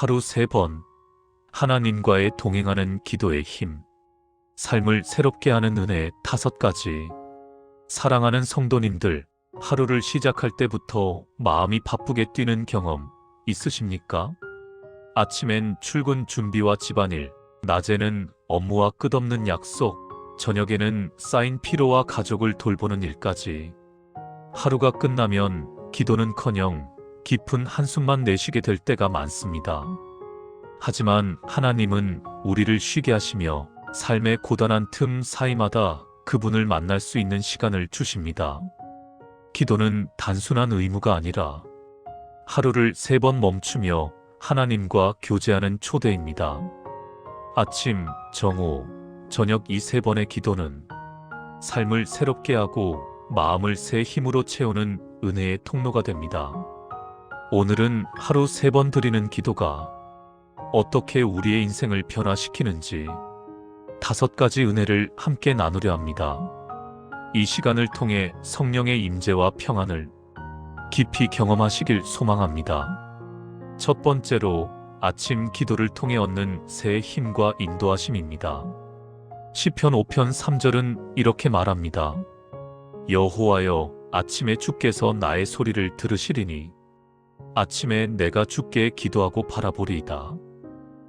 하루 3번 하나님과의 동행하는 기도의 힘. 삶을 새롭게 하는 은혜 5가지. 사랑하는 성도님들, 하루를 시작할 때부터 마음이 바쁘게 뛰는 경험 있으십니까? 아침엔 출근 준비와 집안일, 낮에는 업무와 끝없는 약속, 저녁에는 쌓인 피로와 가족을 돌보는 일까지. 하루가 끝나면 기도는커녕 깊은 한숨만 내쉬게 될 때가 많습니다. 하지만 하나님은 우리를 쉬게 하시며 삶의 고단한 틈 사이마다 그분을 만날 수 있는 시간을 주십니다. 기도는 단순한 의무가 아니라 하루를 3번 멈추며 하나님과 교제하는 초대입니다. 아침, 정오, 저녁 이 3번의 기도는 삶을 새롭게 하고 마음을 새 힘으로 채우는 은혜의 통로가 됩니다. 오늘은 하루 3번 드리는 기도가 어떻게 우리의 인생을 변화시키는지 5가지 은혜를 함께 나누려 합니다. 이 시간을 통해 성령의 임재와 평안을 깊이 경험하시길 소망합니다. 첫 번째로 아침 기도를 통해 얻는 새 힘과 인도하심입니다. 시편 5편 3절은 이렇게 말합니다. 여호와여, 아침에 주께서 나의 소리를 들으시리니 아침에 내가 주께 기도하고 바라보리이다.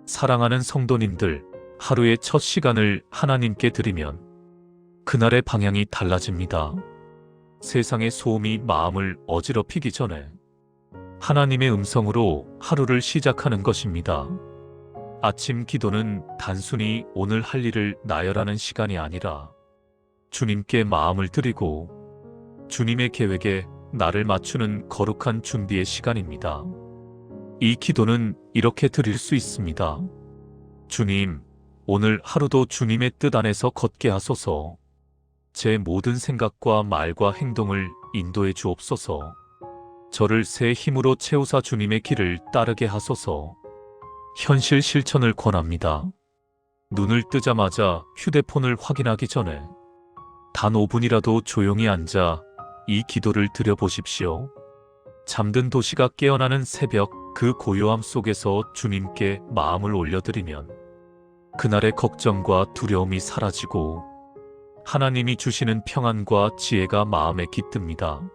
사랑하는 성도님들, 하루의 첫 시간을 하나님께 드리면 그날의 방향이 달라집니다. 세상의 소음이 마음을 어지럽히기 전에 하나님의 음성으로 하루를 시작하는 것입니다. 아침 기도는 단순히 오늘 할 일을 나열하는 시간이 아니라 주님께 마음을 드리고 주님의 계획에 나를 맞추는 거룩한 준비의 시간입니다. 이 기도는 이렇게 드릴 수 있습니다. 주님, 오늘 하루도 주님의 뜻 안에서 걷게 하소서. 제 모든 생각과 말과 행동을 인도해 주옵소서. 저를 새 힘으로 채우사 주님의 길을 따르게 하소서. 현실 실천을 권합니다. 눈을 뜨자마자 휴대폰을 확인하기 전에 단 5분이라도 조용히 앉아 이 기도를 드려보십시오. 잠든 도시가 깨어나는 새벽, 그 고요함 속에서 주님께 마음을 올려드리면 그날의 걱정과 두려움이 사라지고 하나님이 주시는 평안과 지혜가 마음에 깃듭니다.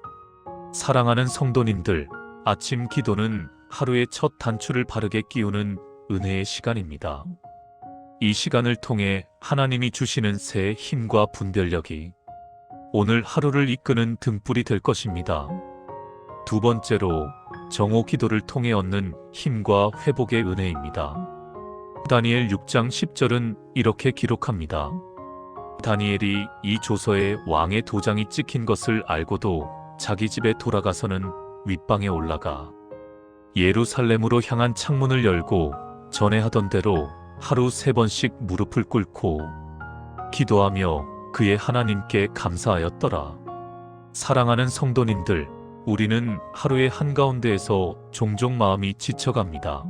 사랑하는 성도님들, 아침 기도는 하루의 첫 단추를 바르게 끼우는 은혜의 시간입니다. 이 시간을 통해 하나님이 주시는 새 힘과 분별력이 오늘 하루를 이끄는 등불이 될 것입니다. 두 번째로 정오 기도를 통해 얻는 힘과 회복의 은혜입니다. 다니엘 6장 10절은 이렇게 기록합니다. 다니엘이 이 조서에 왕의 도장이 찍힌 것을 알고도 자기 집에 돌아가서는 윗방에 올라가 예루살렘으로 향한 창문을 열고 전에 하던 대로 하루 3번씩 무릎을 꿇고 기도하며 그의 하나님께 감사하였더라. 사랑하는 성도님들, 우리는 하루의 한가운데에서 종종 마음이 지쳐갑니다.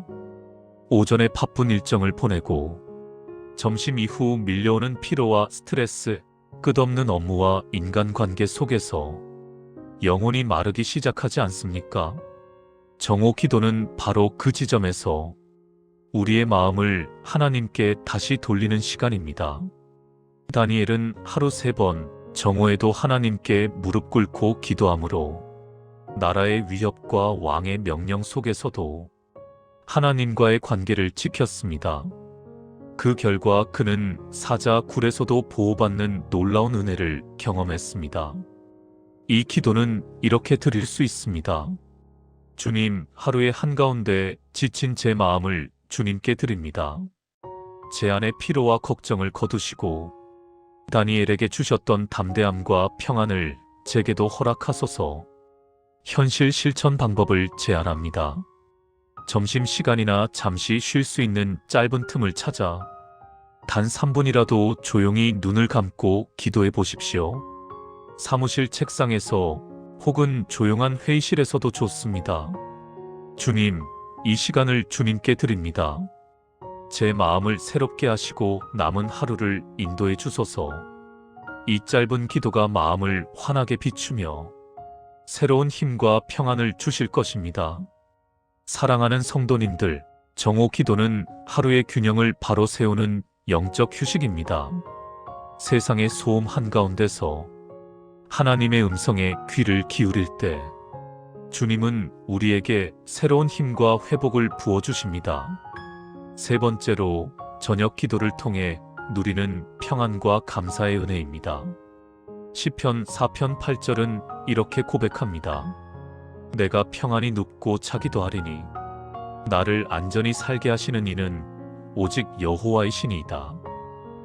오전에 바쁜 일정을 보내고 점심 이후 밀려오는 피로와 스트레스, 끝없는 업무와 인간관계 속에서 영혼이 마르기 시작하지 않습니까? 정오 기도는 바로 그 지점에서 우리의 마음을 하나님께 다시 돌리는 시간입니다. 다니엘은 하루 3번 정오에도 하나님께 무릎 꿇고 기도하므로 나라의 위협과 왕의 명령 속에서도 하나님과의 관계를 지켰습니다. 그 결과 그는 사자 굴에서도 보호받는 놀라운 은혜를 경험했습니다. 이 기도는 이렇게 드릴 수 있습니다. 주님, 하루의 한가운데 지친 제 마음을 주님께 드립니다. 제 안의 피로와 걱정을 거두시고 다니엘에게 주셨던 담대함과 평안을 제게도 허락하소서. 현실 실천 방법을 제안합니다. 점심시간이나 잠시 쉴 수 있는 짧은 틈을 찾아 단 3분이라도 조용히 눈을 감고 기도해 보십시오. 사무실 책상에서 혹은 조용한 회의실에서도 좋습니다. 주님, 이 시간을 주님께 드립니다. 제 마음을 새롭게 하시고 남은 하루를 인도해 주소서. 이 짧은 기도가 마음을 환하게 비추며 새로운 힘과 평안을 주실 것입니다. 사랑하는 성도님들, 정오 기도는 하루의 균형을 바로 세우는 영적 휴식입니다. 세상의 소음 한가운데서 하나님의 음성에 귀를 기울일 때 주님은 우리에게 새로운 힘과 회복을 부어주십니다. 세 번째로 저녁 기도를 통해 누리는 평안과 감사의 은혜입니다. 시편 4편 8절은 이렇게 고백합니다. 내가 평안히 눕고 자기도 하리니 나를 안전히 살게 하시는 이는 오직 여호와이시니이다.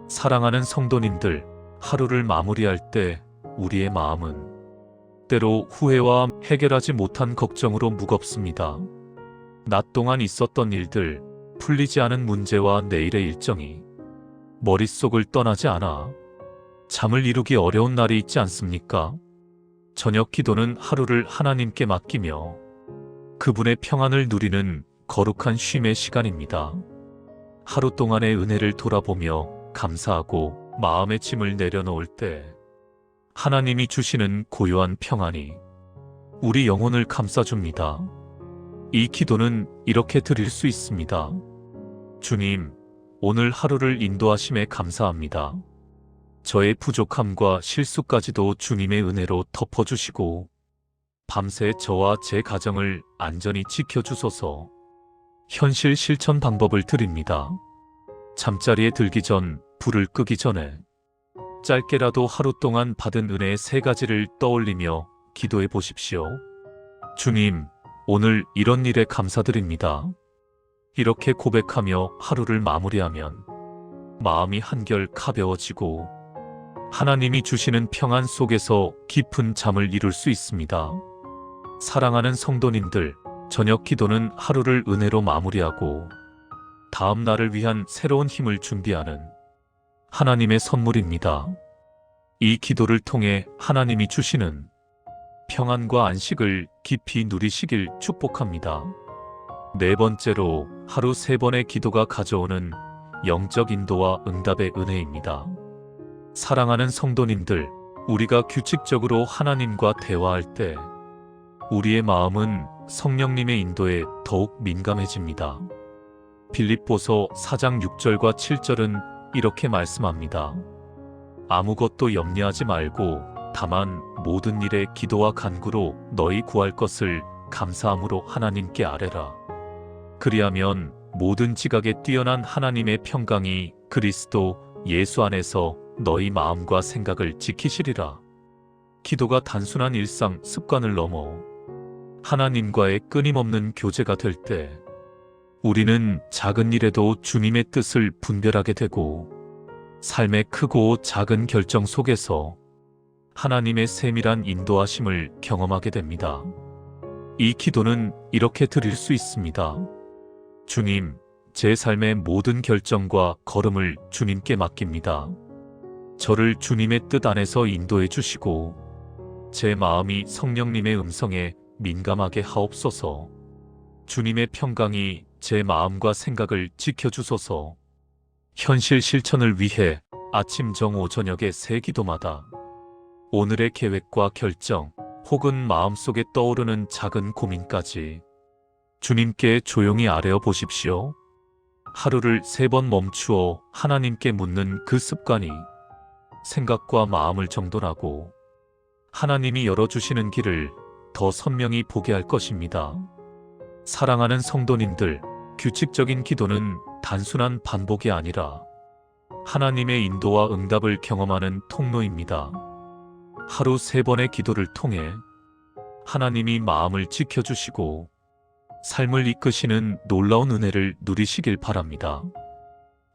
사랑하는 성도님들, 하루를 마무리할 때 우리의 마음은 때로 후회와 해결하지 못한 걱정으로 무겁습니다. 낮 동안 있었던 일들, 풀리지 않은 문제와 내일의 일정이 머릿속을 떠나지 않아 잠을 이루기 어려운 날이 있지 않습니까? 저녁 기도는 하루를 하나님께 맡기며 그분의 평안을 누리는 거룩한 쉼의 시간입니다. 하루 동안의 은혜를 돌아보며 감사하고 마음의 짐을 내려놓을 때 하나님이 주시는 고요한 평안이 우리 영혼을 감싸줍니다. 이 기도는 이렇게 드릴 수 있습니다. 주님, 오늘 하루를 인도하심에 감사합니다. 저의 부족함과 실수까지도 주님의 은혜로 덮어주시고 밤새 저와 제 가정을 안전히 지켜주소서. 현실 실천 방법을 드립니다. 잠자리에 들기 전, 불을 끄기 전에 짧게라도 하루 동안 받은 은혜의 세 가지를 떠올리며 기도해 보십시오. 주님, 오늘 이런 일에 감사드립니다. 이렇게 고백하며 하루를 마무리하면 마음이 한결 가벼워지고 하나님이 주시는 평안 속에서 깊은 잠을 이룰 수 있습니다. 사랑하는 성도님들, 저녁 기도는 하루를 은혜로 마무리하고 다음 날을 위한 새로운 힘을 준비하는 하나님의 선물입니다. 이 기도를 통해 하나님이 주시는 평안과 안식을 깊이 누리시길 축복합니다. 네 번째로 하루 3번의 기도가 가져오는 영적 인도와 응답의 은혜입니다. 사랑하는 성도님들, 우리가 규칙적으로 하나님과 대화할 때 우리의 마음은 성령님의 인도에 더욱 민감해집니다. 빌립보서 4장 6절과 7절은 이렇게 말씀합니다. 아무것도 염려하지 말고 다만 모든 일에 기도와 간구로 너희 구할 것을 감사함으로 하나님께 아뢰라. 그리하면 모든 지각에 뛰어난 하나님의 평강이 그리스도 예수 안에서 너희 마음과 생각을 지키시리라. 기도가 단순한 일상 습관을 넘어 하나님과의 끊임없는 교제가 될 때 우리는 작은 일에도 주님의 뜻을 분별하게 되고 삶의 크고 작은 결정 속에서 하나님의 세밀한 인도하심을 경험하게 됩니다. 이 기도는 이렇게 드릴 수 있습니다. 주님, 제 삶의 모든 결정과 걸음을 주님께 맡깁니다. 저를 주님의 뜻 안에서 인도해 주시고 제 마음이 성령님의 음성에 민감하게 하옵소서. 주님의 평강이 제 마음과 생각을 지켜주소서. 현실 실천을 위해 아침 정오 저녁의 새 기도마다 오늘의 계획과 결정 혹은 마음속에 떠오르는 작은 고민까지 주님께 조용히 아뢰어 보십시오. 하루를 3번 멈추어 하나님께 묻는 그 습관이 생각과 마음을 정돈하고 하나님이 열어주시는 길을 더 선명히 보게 할 것입니다. 사랑하는 성도님들, 규칙적인 기도는 단순한 반복이 아니라 하나님의 인도와 응답을 경험하는 통로입니다. 하루 3번의 기도를 통해 하나님이 마음을 지켜주시고 삶을 이끄시는 놀라운 은혜를 누리시길 바랍니다.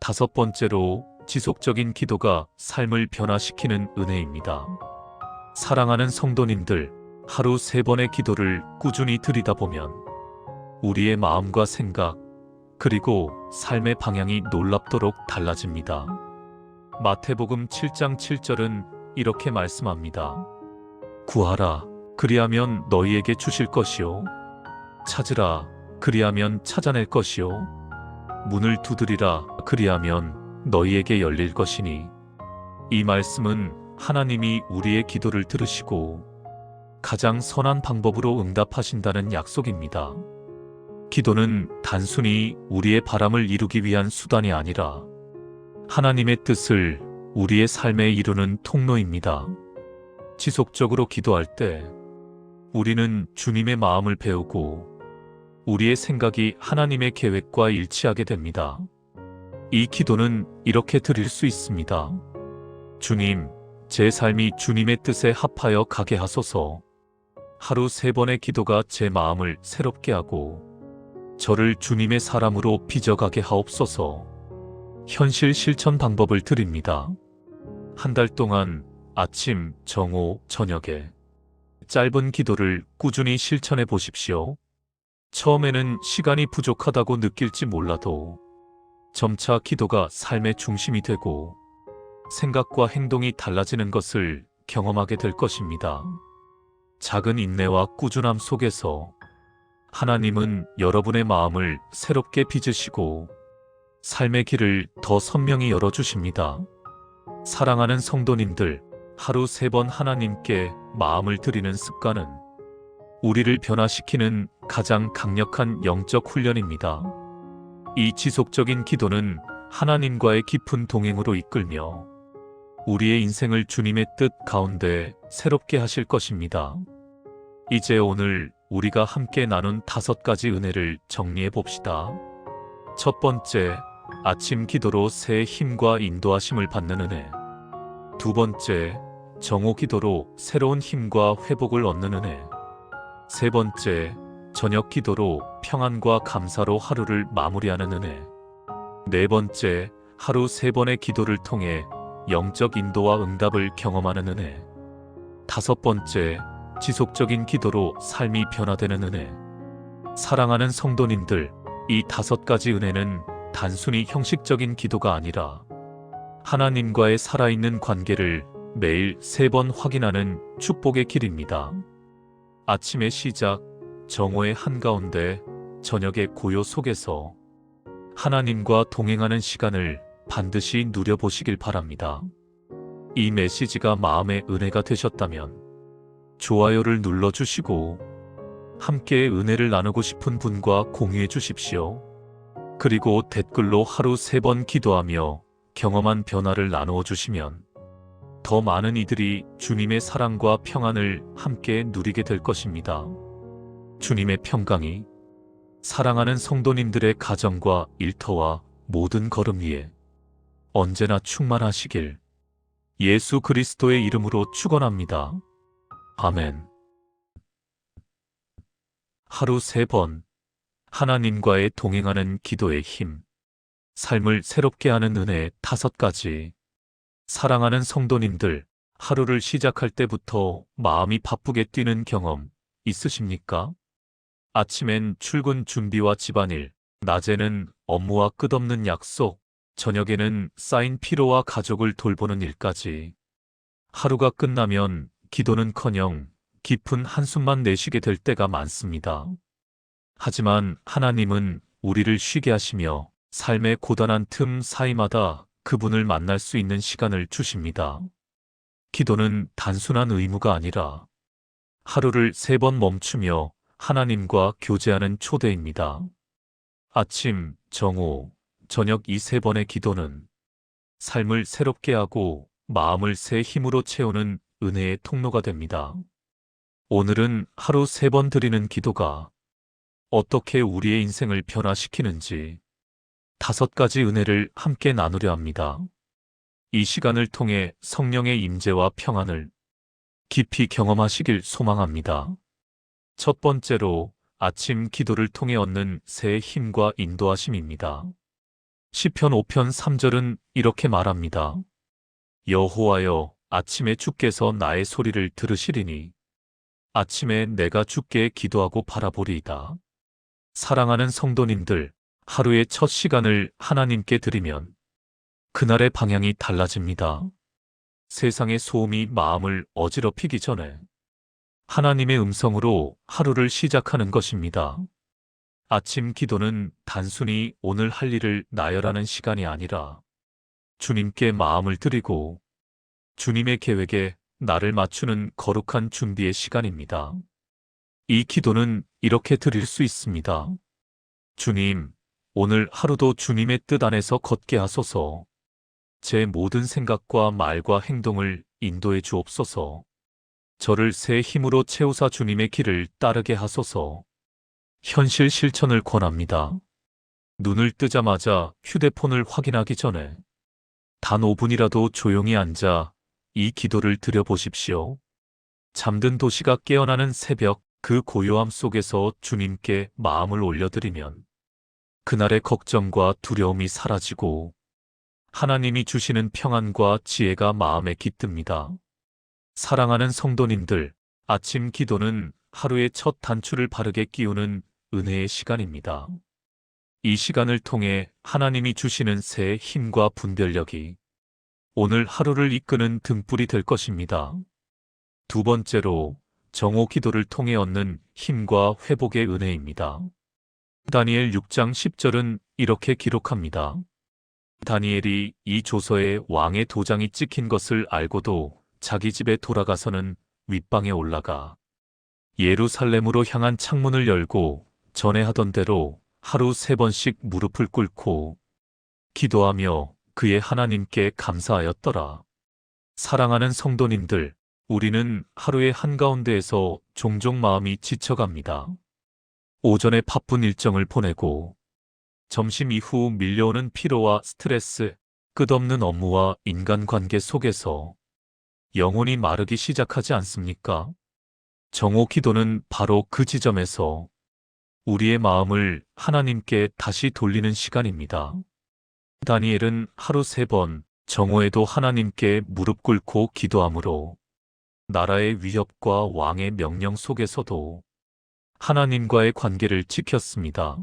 5번째로 지속적인 기도가 삶을 변화시키는 은혜입니다. 사랑하는 성도님들, 하루 3번의 기도를 꾸준히 드리다보면 우리의 마음과 생각, 그리고 삶의 방향이 놀랍도록 달라집니다. 마태복음 7장 7절은 이렇게 말씀합니다. 구하라, 그리하면 너희에게 주실 것이요. 찾으라, 그리하면 찾아낼 것이요. 문을 두드리라, 그리하면 너희에게 열릴 것이니. 이 말씀은 하나님이 우리의 기도를 들으시고 가장 선한 방법으로 응답하신다는 약속입니다. 기도는 단순히 우리의 바람을 이루기 위한 수단이 아니라 하나님의 뜻을 우리의 삶에 이루는 통로입니다. 지속적으로 기도할 때 우리는 주님의 마음을 배우고 우리의 생각이 하나님의 계획과 일치하게 됩니다. 이 기도는 이렇게 드릴 수 있습니다. 주님, 제 삶이 주님의 뜻에 합하여 가게 하소서. 하루 3번의 기도가 제 마음을 새롭게 하고 저를 주님의 사람으로 빚어가게 하옵소서. 현실 실천 방법을 드립니다. 한 달 동안 아침, 정오, 저녁에 짧은 기도를 꾸준히 실천해 보십시오. 처음에는 시간이 부족하다고 느낄지 몰라도 점차 기도가 삶의 중심이 되고 생각과 행동이 달라지는 것을 경험하게 될 것입니다. 작은 인내와 꾸준함 속에서 하나님은 여러분의 마음을 새롭게 빚으시고 삶의 길을 더 선명히 열어주십니다. 사랑하는 성도님들, 하루 3번 하나님께 마음을 드리는 습관은 우리를 변화시키는 가장 강력한 영적 훈련입니다. 이 지속적인 기도는 하나님과의 깊은 동행으로 이끌며 우리의 인생을 주님의 뜻 가운데 새롭게 하실 것입니다. 이제 오늘 우리가 함께 나눈 5가지 은혜를 정리해 봅시다. 첫 번째, 아침 기도로 새 힘과 인도하심을 받는 은혜. 두 번째, 정오 기도로 새로운 힘과 회복을 얻는 은혜. 세 번째, 저녁 기도로 평안과 감사로 하루를 마무리하는 은혜. 네 번째, 하루 3번의 기도를 통해 영적 인도와 응답을 경험하는 은혜. 다섯 번째, 지속적인 기도로 삶이 변화되는 은혜. 사랑하는 성도님들, 이 5가지 은혜는 단순히 형식적인 기도가 아니라 하나님과의 살아있는 관계를 매일 3번 확인하는 축복의 길입니다. 아침의 시작, 정오의 한가운데, 저녁의 고요 속에서 하나님과 동행하는 시간을 반드시 누려보시길 바랍니다. 이 메시지가 마음의 은혜가 되셨다면 좋아요를 눌러주시고 함께 은혜를 나누고 싶은 분과 공유해 주십시오. 그리고 댓글로 하루 3번 기도하며 경험한 변화를 나누어 주시면 더 많은 이들이 주님의 사랑과 평안을 함께 누리게 될 것입니다. 주님의 평강이 사랑하는 성도님들의 가정과 일터와 모든 걸음 위에 언제나 충만하시길 예수 그리스도의 이름으로 축원합니다. 아멘. 하루 3번 하나님과의 동행하는 기도의 힘. 삶을 새롭게 하는 은혜 5가지. 사랑하는 성도님들, 하루를 시작할 때부터 마음이 바쁘게 뛰는 경험 있으십니까? 아침엔 출근 준비와 집안일, 낮에는 업무와 끝없는 약속, 저녁에는 쌓인 피로와 가족을 돌보는 일까지. 하루가 끝나면 기도는커녕 깊은 한숨만 내쉬게 될 때가 많습니다. 하지만 하나님은 우리를 쉬게 하시며 삶의 고단한 틈 사이마다 그분을 만날 수 있는 시간을 주십니다. 기도는 단순한 의무가 아니라 하루를 3번 멈추며 하나님과 교제하는 초대입니다. 아침, 정오, 저녁 이 3번의 기도는 삶을 새롭게 하고 마음을 새 힘으로 채우는 은혜의 통로가 됩니다. 오늘은 하루 3번 드리는 기도가 어떻게 우리의 인생을 변화시키는지 5가지 은혜를 함께 나누려 합니다. 이 시간을 통해 성령의 임재와 평안을 깊이 경험하시길 소망합니다. 첫 번째로 아침 기도를 통해 얻는 새 힘과 인도하심입니다. 시편 5편 3절은 이렇게 말합니다. 여호와여, 아침에 주께서 나의 소리를 들으시리니 아침에 내가 주께 기도하고 바라보리이다. 사랑하는 성도님들, 하루의 첫 시간을 하나님께 드리면 그날의 방향이 달라집니다. 세상의 소음이 마음을 어지럽히기 전에 하나님의 음성으로 하루를 시작하는 것입니다. 아침 기도는 단순히 오늘 할 일을 나열하는 시간이 아니라 주님께 마음을 드리고 주님의 계획에 나를 맞추는 거룩한 준비의 시간입니다. 이 기도는 이렇게 드릴 수 있습니다. 주님, 오늘 하루도 주님의 뜻 안에서 걷게 하소서. 제 모든 생각과 말과 행동을 인도해 주옵소서. 저를 새 힘으로 채우사 주님의 길을 따르게 하소서. 현실 실천을 권합니다. 눈을 뜨자마자 휴대폰을 확인하기 전에 단 5분이라도 조용히 앉아 이 기도를 드려보십시오. 잠든 도시가 깨어나는 새벽, 그 고요함 속에서 주님께 마음을 올려드리면 그날의 걱정과 두려움이 사라지고 하나님이 주시는 평안과 지혜가 마음에 깃듭니다. 사랑하는 성도님들, 아침 기도는 하루의 첫 단추를 바르게 끼우는 은혜의 시간입니다. 이 시간을 통해 하나님이 주시는 새 힘과 분별력이 오늘 하루를 이끄는 등불이 될 것입니다. 두 번째로, 정오 기도를 통해 얻는 힘과 회복의 은혜입니다. 다니엘 6장 10절은 이렇게 기록합니다. 다니엘이 이 조서에 왕의 도장이 찍힌 것을 알고도 자기 집에 돌아가서는 윗방에 올라가 예루살렘으로 향한 창문을 열고 전에 하던 대로 하루 3번씩 무릎을 꿇고 기도하며 그의 하나님께 감사하였더라. 사랑하는 성도님들, 우리는 하루의 한가운데에서 종종 마음이 지쳐갑니다. 오전에 바쁜 일정을 보내고 점심 이후 밀려오는 피로와 스트레스, 끝없는 업무와 인간관계 속에서 영혼이 마르기 시작하지 않습니까? 정오 기도는 바로 그 지점에서 우리의 마음을 하나님께 다시 돌리는 시간입니다. 다니엘은 하루 3번 정오에도 하나님께 무릎 꿇고 기도함으로 나라의 위협과 왕의 명령 속에서도 하나님과의 관계를 지켰습니다.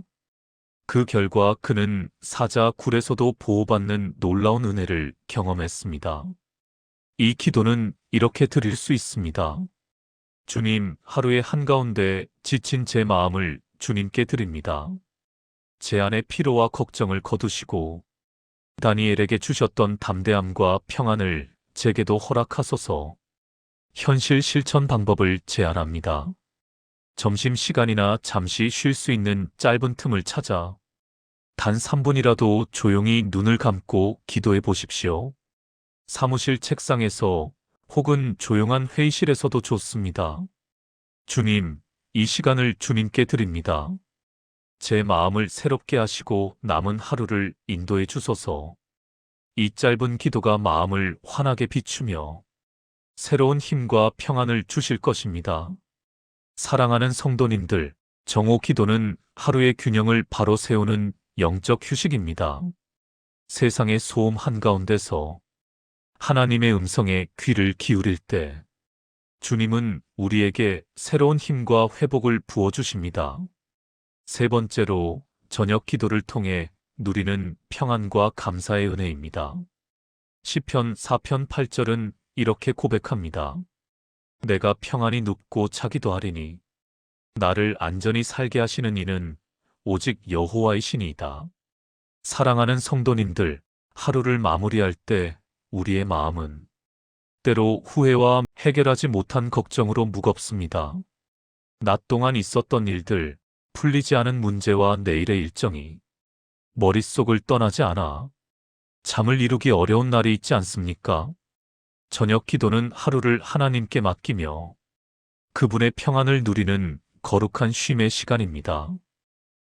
그 결과 그는 사자 굴에서도 보호받는 놀라운 은혜를 경험했습니다. 이 기도는 이렇게 드릴 수 있습니다. 주님, 하루의 한가운데 지친 제 마음을 주님께 드립니다. 제 안의 피로와 걱정을 거두시고 다니엘에게 주셨던 담대함과 평안을 제게도 허락하소서. 현실 실천 방법을 제안합니다. 점심시간이나 잠시 쉴 수 있는 짧은 틈을 찾아 단 3분이라도 조용히 눈을 감고 기도해 보십시오. 사무실 책상에서 혹은 조용한 회의실에서도 좋습니다. 주님, 이 시간을 주님께 드립니다. 제 마음을 새롭게 하시고 남은 하루를 인도해 주소서. 이 짧은 기도가 마음을 환하게 비추며 새로운 힘과 평안을 주실 것입니다. 사랑하는 성도님들, 정오 기도는 하루의 균형을 바로 세우는 영적 휴식입니다. 세상의 소음 한가운데서 하나님의 음성에 귀를 기울일 때 주님은 우리에게 새로운 힘과 회복을 부어주십니다. 세 번째로, 저녁 기도를 통해 누리는 평안과 감사의 은혜입니다. 시편 4편 8절은 이렇게 고백합니다. 내가 평안히 눕고 자기도 하리니 나를 안전히 살게 하시는 이는 오직 여호와이시니이다. 사랑하는 성도님들, 하루를 마무리할 때 우리의 마음은 때로 후회와 해결하지 못한 걱정으로 무겁습니다. 낮 동안 있었던 일들, 풀리지 않은 문제와 내일의 일정이 머릿속을 떠나지 않아 잠을 이루기 어려운 날이 있지 않습니까? 저녁 기도는 하루를 하나님께 맡기며 그분의 평안을 누리는 거룩한 쉼의 시간입니다.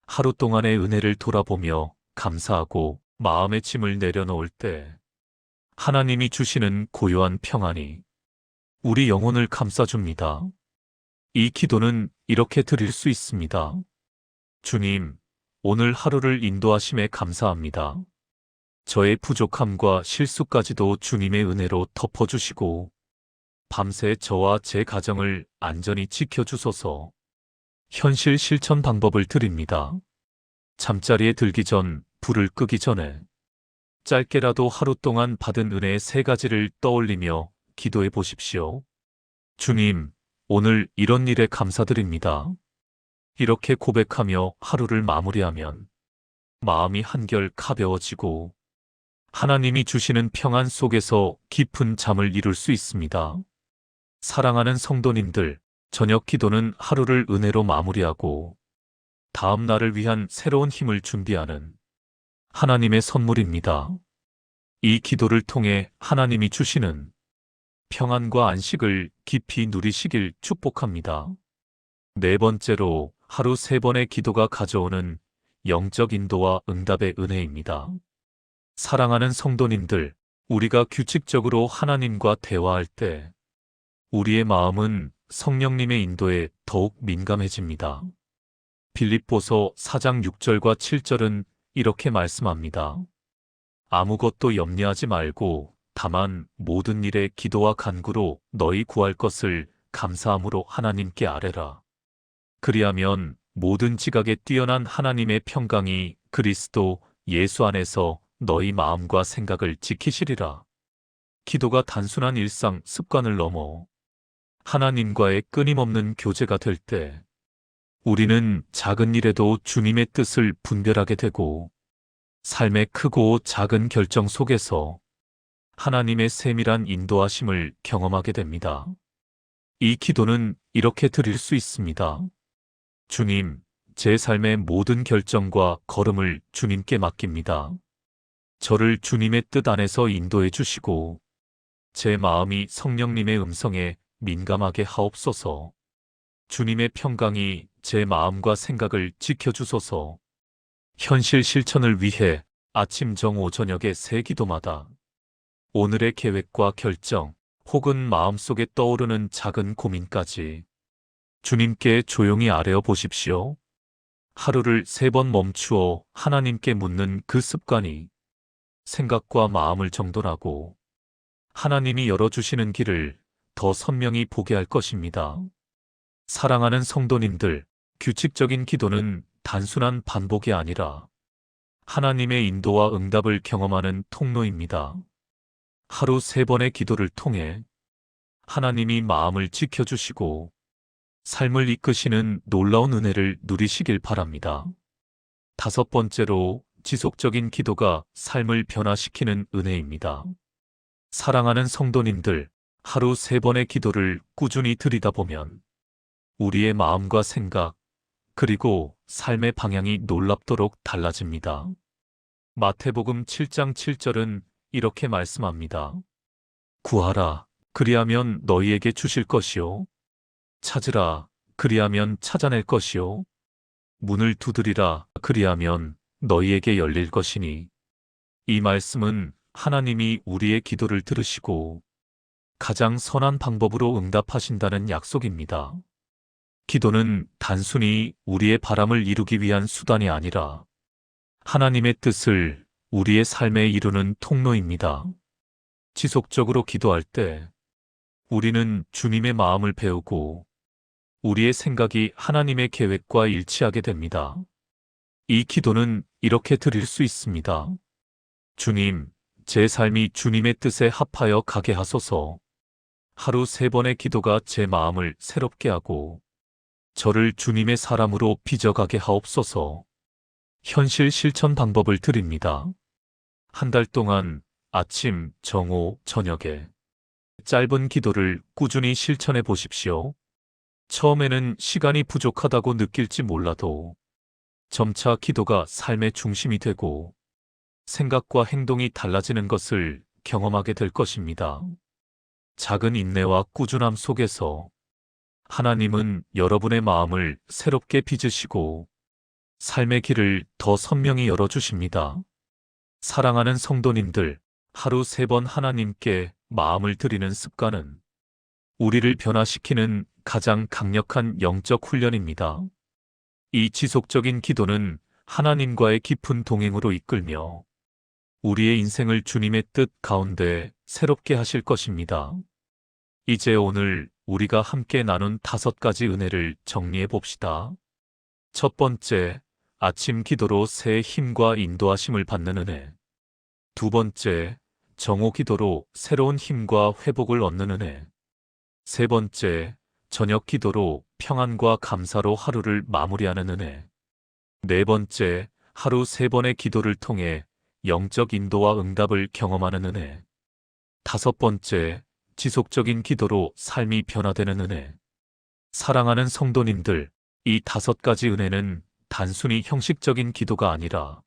하루 동안의 은혜를 돌아보며 감사하고 마음의 짐을 내려놓을 때 하나님이 주시는 고요한 평안이 우리 영혼을 감싸줍니다. 이 기도는 이렇게 드릴 수 있습니다. 주님, 오늘 하루를 인도하심에 감사합니다. 저의 부족함과 실수까지도 주님의 은혜로 덮어주시고 밤새 저와 제 가정을 안전히 지켜주소서. 현실 실천 방법을 드립니다. 잠자리에 들기 전, 불을 끄기 전에 짧게라도 하루 동안 받은 은혜의 3가지를 떠올리며 기도해 보십시오. 주님, 오늘 이런 일에 감사드립니다. 이렇게 고백하며 하루를 마무리하면 마음이 한결 가벼워지고 하나님이 주시는 평안 속에서 깊은 잠을 이룰 수 있습니다. 사랑하는 성도님들, 저녁 기도는 하루를 은혜로 마무리하고 다음 날을 위한 새로운 힘을 준비하는 하나님의 선물입니다. 이 기도를 통해 하나님이 주시는 평안과 안식을 깊이 누리시길 축복합니다. 네 번째로 하루 3번의 기도가 가져오는 영적 인도와 응답의 은혜입니다. 사랑하는 성도님들, 우리가 규칙적으로 하나님과 대화할 때 우리의 마음은 성령님의 인도에 더욱 민감해집니다. 빌립보서 4장 6절과 7절은 이렇게 말씀합니다. 아무것도 염려하지 말고 다만 모든 일에 기도와 간구로 너희 구할 것을 감사함으로 하나님께 아뢰라. 그리하면 모든 지각에 뛰어난 하나님의 평강이 그리스도 예수 안에서 너희 마음과 생각을 지키시리라. 기도가 단순한 일상 습관을 넘어 하나님과의 끊임없는 교제가 될 때 우리는 작은 일에도 주님의 뜻을 분별하게 되고 삶의 크고 작은 결정 속에서 하나님의 세밀한 인도하심을 경험하게 됩니다. 이 기도는 이렇게 드릴 수 있습니다. 주님, 제 삶의 모든 결정과 걸음을 주님께 맡깁니다. 저를 주님의 뜻 안에서 인도해 주시고 제 마음이 성령님의 음성에 민감하게 하옵소서. 주님의 평강이 제 마음과 생각을 지켜주소서. 현실 실천을 위해 아침 정오 저녁의 새 기도마다 오늘의 계획과 결정 혹은 마음속에 떠오르는 작은 고민까지 주님께 조용히 아뢰어 보십시오. 하루를 3번 멈추어 하나님께 묻는 그 습관이 생각과 마음을 정돈하고 하나님이 열어주시는 길을 더 선명히 보게 할 것입니다. 사랑하는 성도님들, 규칙적인 기도는 단순한 반복이 아니라 하나님의 인도와 응답을 경험하는 통로입니다. 하루 3번의 기도를 통해 하나님이 마음을 지켜주시고 삶을 이끄시는 놀라운 은혜를 누리시길 바랍니다. 5번째로 지속적인 기도가 삶을 변화시키는 은혜입니다. 사랑하는 성도님들, 하루 3번의 기도를 꾸준히 드리다 보면 우리의 마음과 생각, 그리고 삶의 방향이 놀랍도록 달라집니다. 마태복음 7장 7절은 이렇게 말씀합니다. 구하라, 그리하면 너희에게 주실 것이요. 찾으라, 그리하면 찾아낼 것이요. 문을 두드리라, 그리하면 너희에게 열릴 것이니. 이 말씀은 하나님이 우리의 기도를 들으시고 가장 선한 방법으로 응답하신다는 약속입니다. 기도는 단순히 우리의 바람을 이루기 위한 수단이 아니라 하나님의 뜻을 우리의 삶에 이루는 통로입니다. 지속적으로 기도할 때 우리는 주님의 마음을 배우고 우리의 생각이 하나님의 계획과 일치하게 됩니다. 이 기도는 이렇게 드릴 수 있습니다. 주님, 제 삶이 주님의 뜻에 합하여 가게 하소서. 하루 3번의 기도가 제 마음을 새롭게 하고 저를 주님의 사람으로 빚어가게 하옵소서. 현실 실천 방법을 드립니다. 한 달 동안 아침, 정오, 저녁에 짧은 기도를 꾸준히 실천해 보십시오. 처음에는 시간이 부족하다고 느낄지 몰라도 점차 기도가 삶의 중심이 되고 생각과 행동이 달라지는 것을 경험하게 될 것입니다. 작은 인내와 꾸준함 속에서 하나님은 여러분의 마음을 새롭게 빚으시고 삶의 길을 더 선명히 열어주십니다. 사랑하는 성도님들, 하루 3번 하나님께 마음을 드리는 습관은 우리를 변화시키는 가장 강력한 영적 훈련입니다. 이 지속적인 기도는 하나님과의 깊은 동행으로 이끌며 우리의 인생을 주님의 뜻 가운데 새롭게 하실 것입니다. 이제 오늘 우리가 함께 나눈 5가지 은혜를 정리해 봅시다. 첫 번째, 아침 기도로 새 힘과 인도하심을 받는 은혜. 두 번째, 정오 기도로 새로운 힘과 회복을 얻는 은혜. 세 번째, 저녁 기도로 평안과 감사로 하루를 마무리하는 은혜. 네 번째, 하루 3번의 기도를 통해 영적 인도와 응답을 경험하는 은혜. 5번째, 지속적인 기도로 삶이 변화되는 은혜. 사랑하는 성도님들, 이 5가지 은혜는 단순히 형식적인 기도가 아니라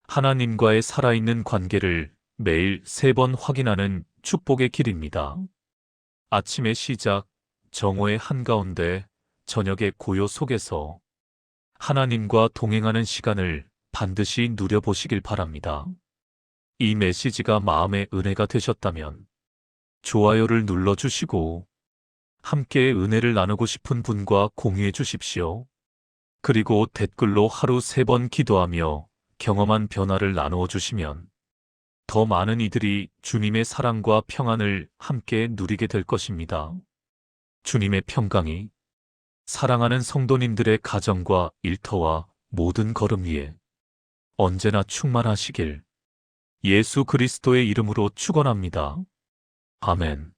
하나님과의 살아있는 관계를 매일 3번 확인하는 축복의 길입니다. 아침의 시작, 정오의 한가운데, 저녁의 고요 속에서 하나님과 동행하는 시간을 반드시 누려보시길 바랍니다. 이 메시지가 마음의 은혜가 되셨다면 좋아요를 눌러주시고 함께 은혜를 나누고 싶은 분과 공유해 주십시오. 그리고 댓글로 하루 3번 기도하며 경험한 변화를 나누어 주시면 더 많은 이들이 주님의 사랑과 평안을 함께 누리게 될 것입니다. 주님의 평강이 사랑하는 성도님들의 가정과 일터와 모든 걸음 위에 언제나 충만하시길 예수 그리스도의 이름으로 축원합니다. 아멘.